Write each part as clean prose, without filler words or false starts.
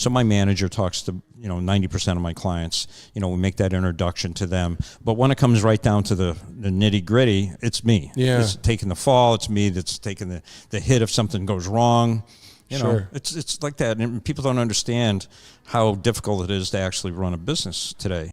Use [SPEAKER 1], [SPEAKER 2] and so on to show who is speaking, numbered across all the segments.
[SPEAKER 1] So my manager talks to 90% of my clients. We make that introduction to them. But when it comes right down to the nitty gritty, it's me.
[SPEAKER 2] Yeah.
[SPEAKER 1] It's taking the fall. It's me that's taking the hit if something goes wrong.
[SPEAKER 2] Sure.
[SPEAKER 1] It's like that, and people don't understand how difficult it is to actually run a business today.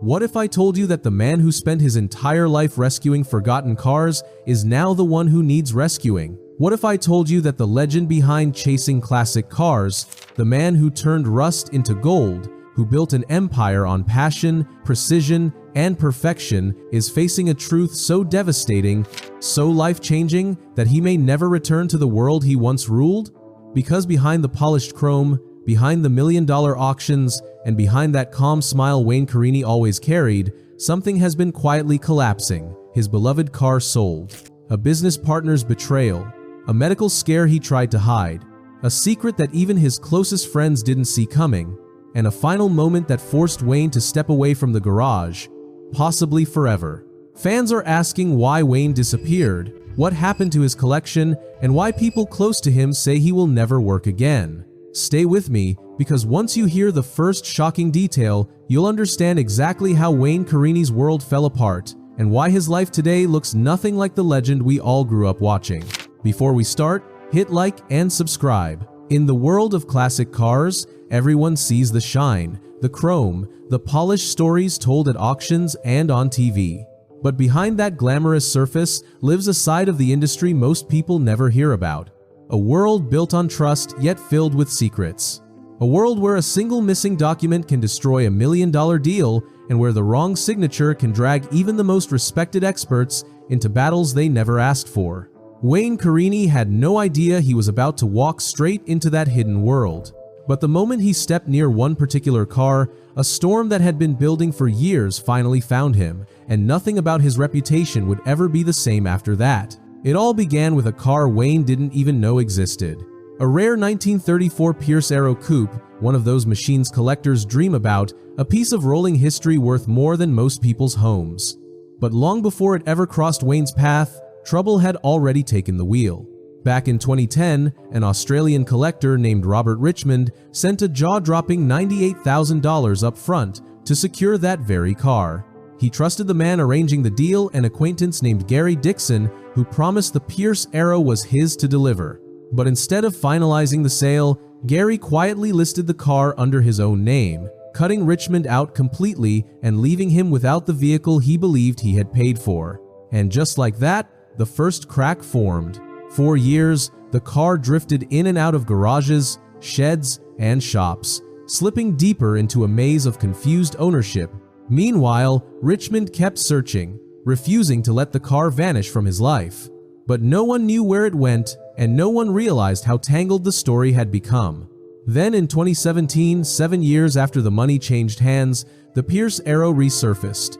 [SPEAKER 3] What if I told you that the man who spent his entire life rescuing forgotten cars is now the one who needs rescuing? What if I told you that the legend behind chasing classic cars, the man who turned rust into gold, who built an empire on passion, precision, and perfection, is facing a truth so devastating, so life-changing, that he may never return to the world he once ruled? Because behind the polished chrome, behind the million-dollar auctions, and behind that calm smile Wayne Carini always carried, something has been quietly collapsing. His beloved car sold. A business partner's betrayal. A medical scare he tried to hide. A secret that even his closest friends didn't see coming. And a final moment that forced Wayne to step away from the garage, possibly forever. Fans are asking why Wayne disappeared, what happened to his collection, and why people close to him say he will never work again. Stay with me, because once you hear the first shocking detail, you'll understand exactly how Wayne Carini's world fell apart, and why his life today looks nothing like the legend we all grew up watching. Before we start, hit like and subscribe. In the world of classic cars, everyone sees the shine, the chrome, the polished stories told at auctions and on TV. But behind that glamorous surface lives a side of the industry most people never hear about. A world built on trust yet filled with secrets. A world where a single missing document can destroy $1 million deal, and where the wrong signature can drag even the most respected experts into battles they never asked for. Wayne Carini had no idea he was about to walk straight into that hidden world. But the moment he stepped near one particular car, a storm that had been building for years finally found him, and nothing about his reputation would ever be the same after that. It all began with a car Wayne didn't even know existed. A rare 1934 Pierce Arrow Coupe, one of those machines collectors dream about, a piece of rolling history worth more than most people's homes. But long before it ever crossed Wayne's path, trouble had already taken the wheel. Back in 2010, an Australian collector named Robert Richmond sent a jaw-dropping $98,000 up front to secure that very car. He trusted the man arranging the deal, an acquaintance named Gary Dixon, who promised the Pierce Arrow was his to deliver. But instead of finalizing the sale, Gary quietly listed the car under his own name, cutting Richmond out completely and leaving him without the vehicle he believed he had paid for. And just like that, the first crack formed. For years, the car drifted in and out of garages, sheds, and shops, slipping deeper into a maze of confused ownership. Meanwhile, Richmond kept searching, refusing to let the car vanish from his life. But no one knew where it went, and no one realized how tangled the story had become. Then in 2017, 7 years after the money changed hands, the Pierce Arrow resurfaced.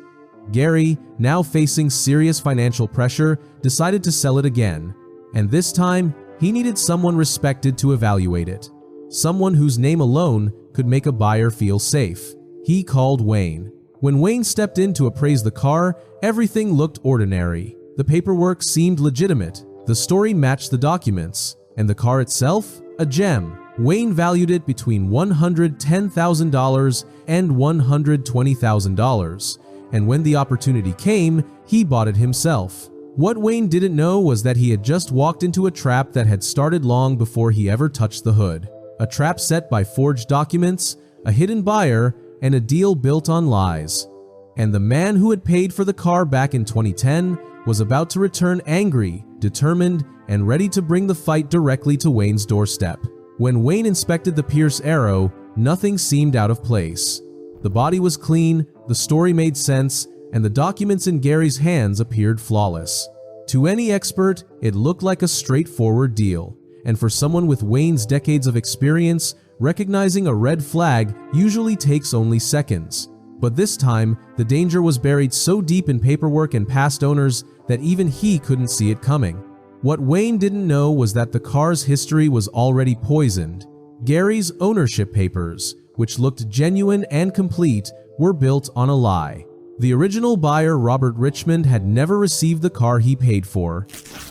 [SPEAKER 3] Gary, now facing serious financial pressure, decided to sell it again. And this time, he needed someone respected to evaluate it. Someone whose name alone could make a buyer feel safe. He called Wayne. When Wayne stepped in to appraise the car, everything looked ordinary. The paperwork seemed legitimate, the story matched the documents, and the car itself? A gem. Wayne valued it between $110,000 and $120,000. And when the opportunity came, he bought it himself. What Wayne didn't know was that he had just walked into a trap that had started long before he ever touched the hood. A trap set by forged documents, a hidden buyer, and a deal built on lies. And the man who had paid for the car back in 2010 was about to return angry, determined, and ready to bring the fight directly to Wayne's doorstep. When Wayne inspected the Pierce Arrow, nothing seemed out of place. The body was clean, the story made sense, and the documents in Gary's hands appeared flawless. To any expert, it looked like a straightforward deal, and for someone with Wayne's decades of experience, recognizing a red flag usually takes only seconds. But this time, the danger was buried so deep in paperwork and past owners that even he couldn't see it coming. What Wayne didn't know was that the car's history was already poisoned. Gary's ownership papers, which looked genuine and complete, were built on a lie. The original buyer, Robert Richmond, had never received the car he paid for.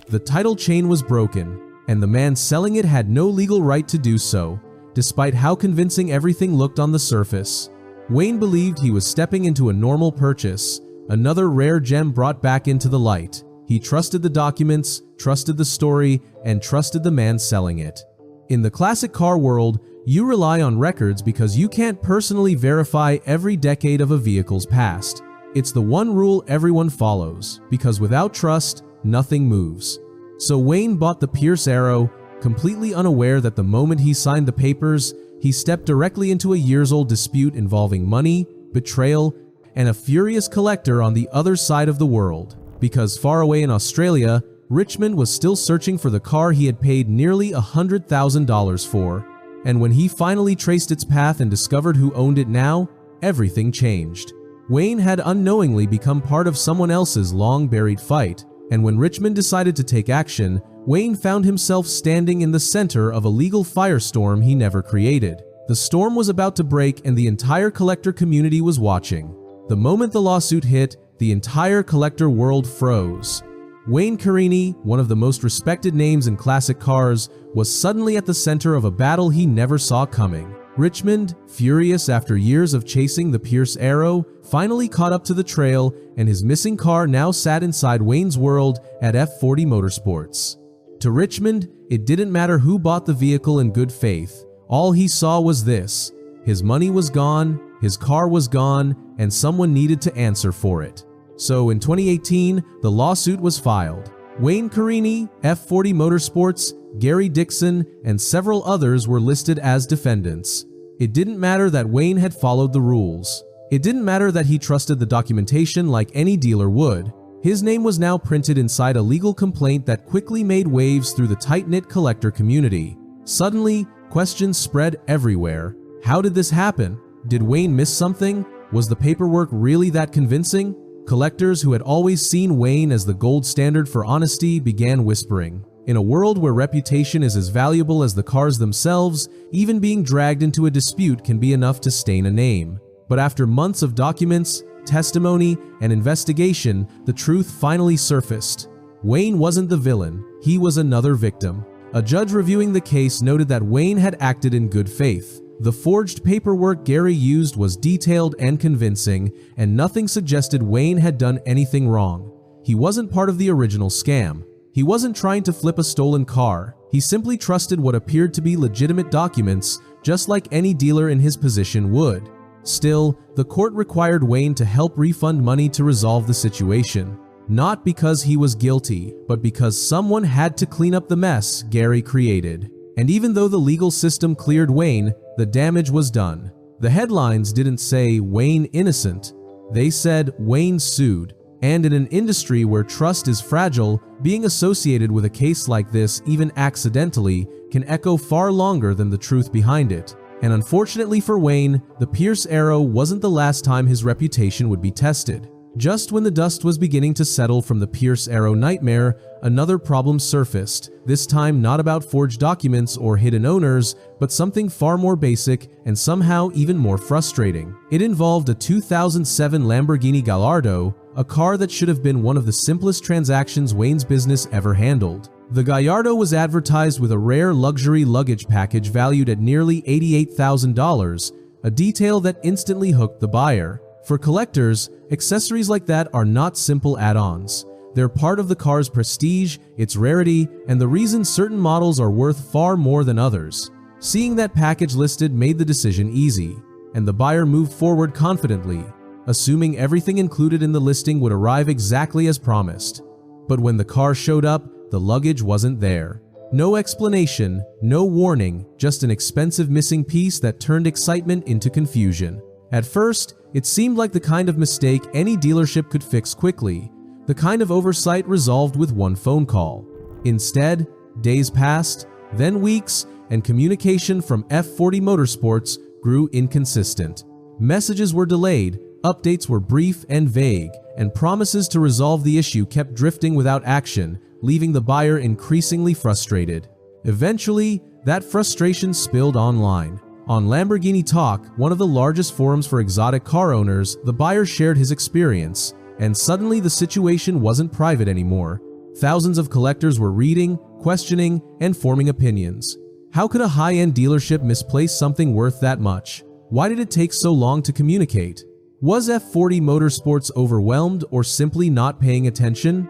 [SPEAKER 3] The title chain was broken, and the man selling it had no legal right to do so. despite how convincing everything looked on the surface. Wayne believed he was stepping into a normal purchase, another rare gem brought back into the light. He trusted the documents, trusted the story, and trusted the man selling it. In the classic car world, you rely on records because you can't personally verify every decade of a vehicle's past. It's the one rule everyone follows, because without trust, nothing moves. So Wayne bought the Pierce Arrow, completely unaware that the moment he signed the papers, he stepped directly into a years-old dispute involving money, betrayal, and a furious collector on the other side of the world. Because far away in Australia, Richmond was still searching for the car he had paid nearly $100,000 for. And when he finally traced its path and discovered who owned it now, everything changed. Wayne had unknowingly become part of someone else's long-buried fight, and when Richmond decided to take action, Wayne found himself standing in the center of a legal firestorm he never created. The storm was about to break and the entire collector community was watching. The moment the lawsuit hit, the entire collector world froze. Wayne Carini, one of the most respected names in classic cars, was suddenly at the center of a battle he never saw coming. Richmond, furious after years of chasing the Pierce Arrow, finally caught up to the trail, and his missing car now sat inside Wayne's world at F40 Motorsports. To Richmond, it didn't matter who bought the vehicle in good faith. All he saw was this: his money was gone, his car was gone, and someone needed to answer for it. So in 2018, the lawsuit was filed. Wayne Carini, F40 Motorsports, Gary Dixon, and several others were listed as defendants. It didn't matter that Wayne had followed the rules. It didn't matter that he trusted the documentation like any dealer would. His name was now printed inside a legal complaint that quickly made waves through the tight-knit collector community. Suddenly, questions spread everywhere. How did this happen? Did Wayne miss something? Was the paperwork really that convincing? Collectors who had always seen Wayne as the gold standard for honesty began whispering. In a world where reputation is as valuable as the cars themselves, even being dragged into a dispute can be enough to stain a name. But after months of documents, testimony, and investigation, the truth finally surfaced. Wayne wasn't the villain, he was another victim. A judge reviewing the case noted that Wayne had acted in good faith. The forged paperwork Gary used was detailed and convincing, and nothing suggested Wayne had done anything wrong. He wasn't part of the original scam. He wasn't trying to flip a stolen car. He simply trusted what appeared to be legitimate documents, just like any dealer in his position would. Still, the court required Wayne to help refund money to resolve the situation. Not because he was guilty, but because someone had to clean up the mess Gary created. And even though the legal system cleared Wayne, the damage was done. The headlines didn't say Wayne innocent. They said Wayne sued. And in an industry where trust is fragile, being associated with a case like this, even accidentally, can echo far longer than the truth behind it. And unfortunately for Wayne, the Pierce Arrow wasn't the last time his reputation would be tested. Just when the dust was beginning to settle from the Pierce Arrow nightmare, another problem surfaced, this time not about forged documents or hidden owners, but something far more basic and somehow even more frustrating. It involved a 2007 Lamborghini Gallardo, a car that should have been one of the simplest transactions Wayne's business ever handled. The Gallardo was advertised with a rare luxury luggage package valued at nearly $88,000, a detail that instantly hooked the buyer. For collectors, accessories like that are not simple add-ons. They're part of the car's prestige, its rarity, and the reason certain models are worth far more than others. Seeing that package listed made the decision easy, and the buyer moved forward confidently, assuming everything included in the listing would arrive exactly as promised. But when the car showed up, the luggage wasn't there. No explanation, no warning, just an expensive missing piece that turned excitement into confusion. At first, it seemed like the kind of mistake any dealership could fix quickly, the kind of oversight resolved with one phone call. Instead, days passed, then weeks, and communication from F40 Motorsports grew inconsistent. Messages were delayed, updates were brief and vague, and promises to resolve the issue kept drifting without action, leaving the buyer increasingly frustrated. Eventually, that frustration spilled online. On Lamborghini Talk, one of the largest forums for exotic car owners, the buyer shared his experience, and suddenly the situation wasn't private anymore. Thousands of collectors were reading, questioning, and forming opinions. How could a high-end dealership misplace something worth that much? Why did it take so long to communicate? Was F40 Motorsports overwhelmed or simply not paying attention?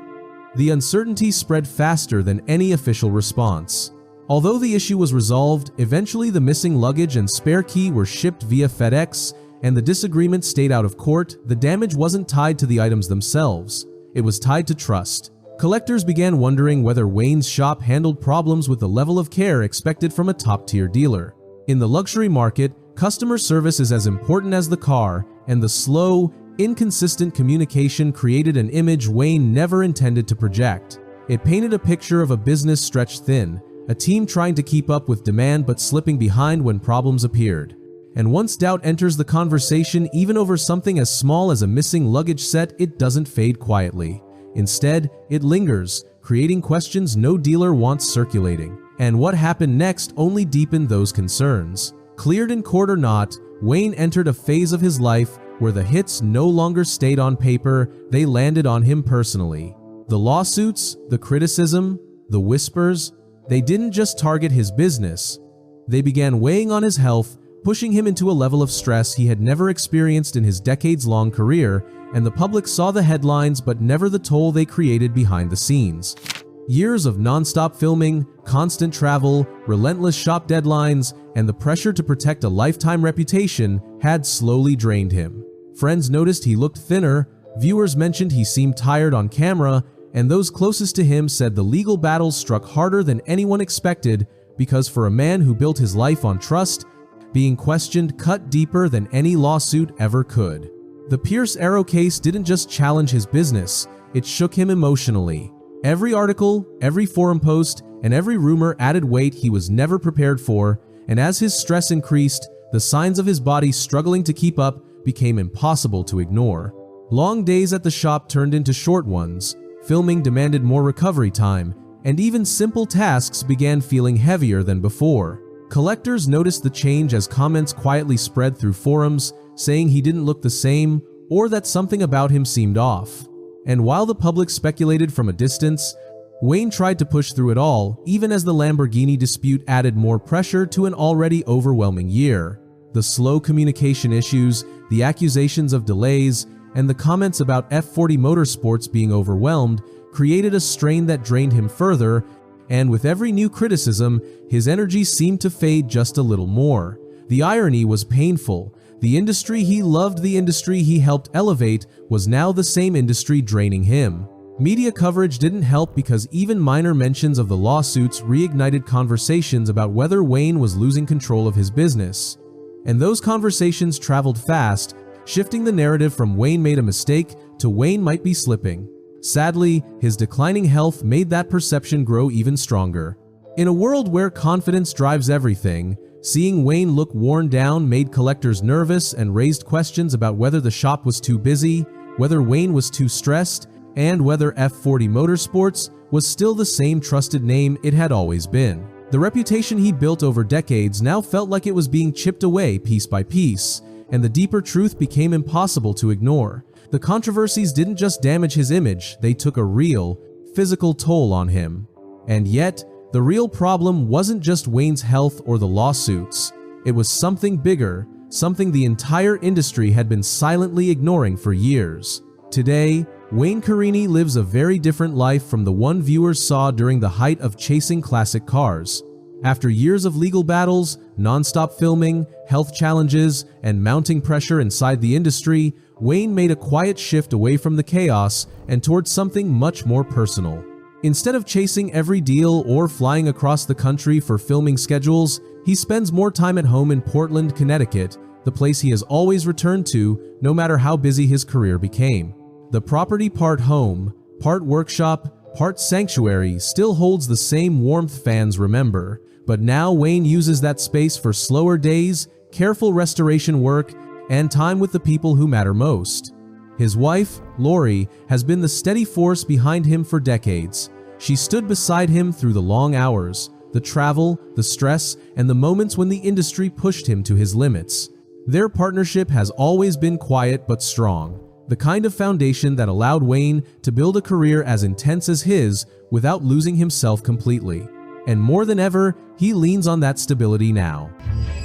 [SPEAKER 3] The uncertainty spread faster than any official response. Although the issue was resolved, eventually the missing luggage and spare key were shipped via FedEx, and the disagreement stayed out of court. The damage wasn't tied to the items themselves. It was tied to trust. Collectors began wondering whether Wayne's shop handled problems with the level of care expected from a top-tier dealer. In the luxury market, customer service is as important as the car, and the slow, inconsistent communication created an image Wayne never intended to project. It painted a picture of a business stretched thin, a team trying to keep up with demand but slipping behind when problems appeared. And once doubt enters the conversation, even over something as small as a missing luggage set, it doesn't fade quietly. Instead, it lingers, creating questions no dealer wants circulating. And what happened next only deepened those concerns. Cleared in court or not, Wayne entered a phase of his life where the hits no longer stayed on paper, they landed on him personally. The lawsuits, the criticism, the whispers, they didn't just target his business. They began weighing on his health, pushing him into a level of stress he had never experienced in his decades-long career, and the public saw the headlines but never the toll they created behind the scenes. Years of non-stop filming, constant travel, relentless shop deadlines, and the pressure to protect a lifetime reputation had slowly drained him. Friends noticed he looked thinner, viewers mentioned he seemed tired on camera, and those closest to him said the legal battles struck harder than anyone expected, because for a man who built his life on trust, being questioned cut deeper than any lawsuit ever could. The Pierce Arrow case didn't just challenge his business, it shook him emotionally. Every article, every forum post, and every rumor added weight he was never prepared for, and as his stress increased, the signs of his body struggling to keep up became impossible to ignore. Long days at the shop turned into short ones, filming demanded more recovery time, and even simple tasks began feeling heavier than before. Collectors noticed the change as comments quietly spread through forums, saying he didn't look the same or that something about him seemed off. And while the public speculated from a distance, Wayne tried to push through it all, even as the Lamborghini dispute added more pressure to an already overwhelming year. The slow communication issues, the accusations of delays, and the comments about F40 Motorsports being overwhelmed created a strain that drained him further, and with every new criticism, his energy seemed to fade just a little more. The irony was painful. The industry he loved, the industry he helped elevate, was now the same industry draining him. Media coverage didn't help because even minor mentions of the lawsuits reignited conversations about whether Wayne was losing control of his business. And those conversations traveled fast, shifting the narrative from Wayne made a mistake to Wayne might be slipping. Sadly, his declining health made that perception grow even stronger. In a world where confidence drives everything, seeing Wayne look worn down made collectors nervous and raised questions about whether the shop was too busy, whether Wayne was too stressed, and whether F40 Motorsports was still the same trusted name it had always been. The reputation he built over decades now felt like it was being chipped away piece by piece, and the deeper truth became impossible to ignore. The controversies didn't just damage his image, they took a real, physical toll on him. And yet, the real problem wasn't just Wayne's health or the lawsuits. It was something bigger, something the entire industry had been silently ignoring for years. Today, Wayne Carini lives a very different life from the one viewers saw during the height of chasing classic cars. After years of legal battles, non-stop filming, health challenges, and mounting pressure inside the industry, Wayne made a quiet shift away from the chaos and towards something much more personal. Instead of chasing every deal or flying across the country for filming schedules, he spends more time at home in Portland, Connecticut, the place he has always returned to, no matter how busy his career became. The property, part home, part workshop, part sanctuary, still holds the same warmth fans remember, but now Wayne uses that space for slower days, careful restoration work, and time with the people who matter most. His wife, Lori, has been the steady force behind him for decades. She stood beside him through the long hours, the travel, the stress, and the moments when the industry pushed him to his limits. Their partnership has always been quiet but strong, the kind of foundation that allowed Wayne to build a career as intense as his without losing himself completely. and more than ever, he leans on that stability now.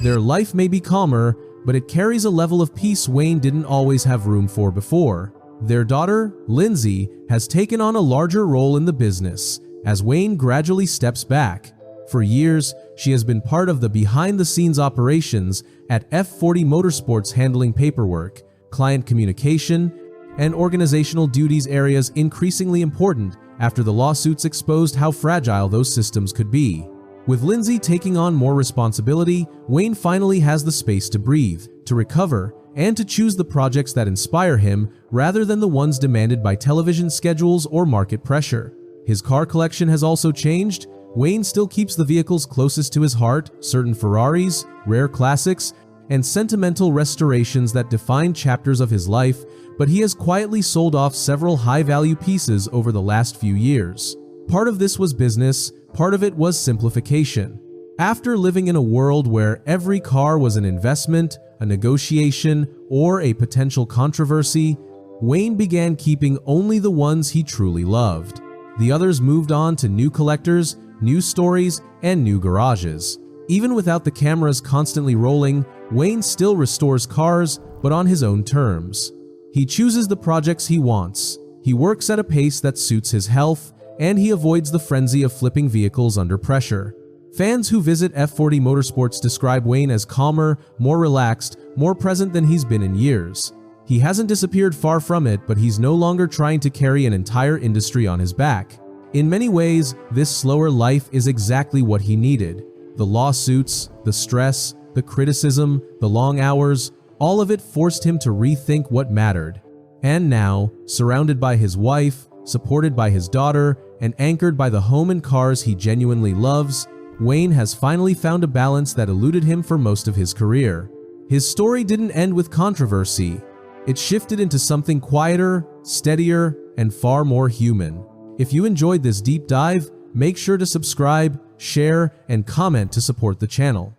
[SPEAKER 3] Their life may be calmer, but it carries a level of peace Wayne didn't always have room for before. Their daughter, Lindsay, has taken on a larger role in the business, as Wayne gradually steps back. For years, she has been part of the behind-the-scenes operations at F40 Motorsports, handling paperwork, client communication, and organizational duties, areas increasingly important after the lawsuits exposed how fragile those systems could be. With Lindsay taking on more responsibility, Wayne finally has the space to breathe, to recover, and to choose the projects that inspire him rather than the ones demanded by television schedules or market pressure. His car collection has also changed. Wayne still keeps the vehicles closest to his heart, certain Ferraris, rare classics, and sentimental restorations that define chapters of his life, but he has quietly sold off several high-value pieces over the last few years. Part of this was business, part of it was simplification. After living in a world where every car was an investment, a negotiation, or a potential controversy, Wayne began keeping only the ones he truly loved. The others moved on to new collectors, new stories, and new garages. Even without the cameras constantly rolling, Wayne still restores cars, but on his own terms. He chooses the projects he wants, he works at a pace that suits his health, and he avoids the frenzy of flipping vehicles under pressure. Fans who visit F40 Motorsports describe Wayne as calmer, more relaxed, more present than he's been in years. He hasn't disappeared, far from it, but he's no longer trying to carry an entire industry on his back. In many ways, this slower life is exactly what he needed. The lawsuits, the stress, the criticism, the long hours, all of it forced him to rethink what mattered. And now, surrounded by his wife, supported by his daughter, and anchored by the home and cars he genuinely loves, Wayne has finally found a balance that eluded him for most of his career. His story didn't end with controversy. It shifted into something quieter, steadier, and far more human. If you enjoyed this deep dive, make sure to subscribe, share, and comment to support the channel.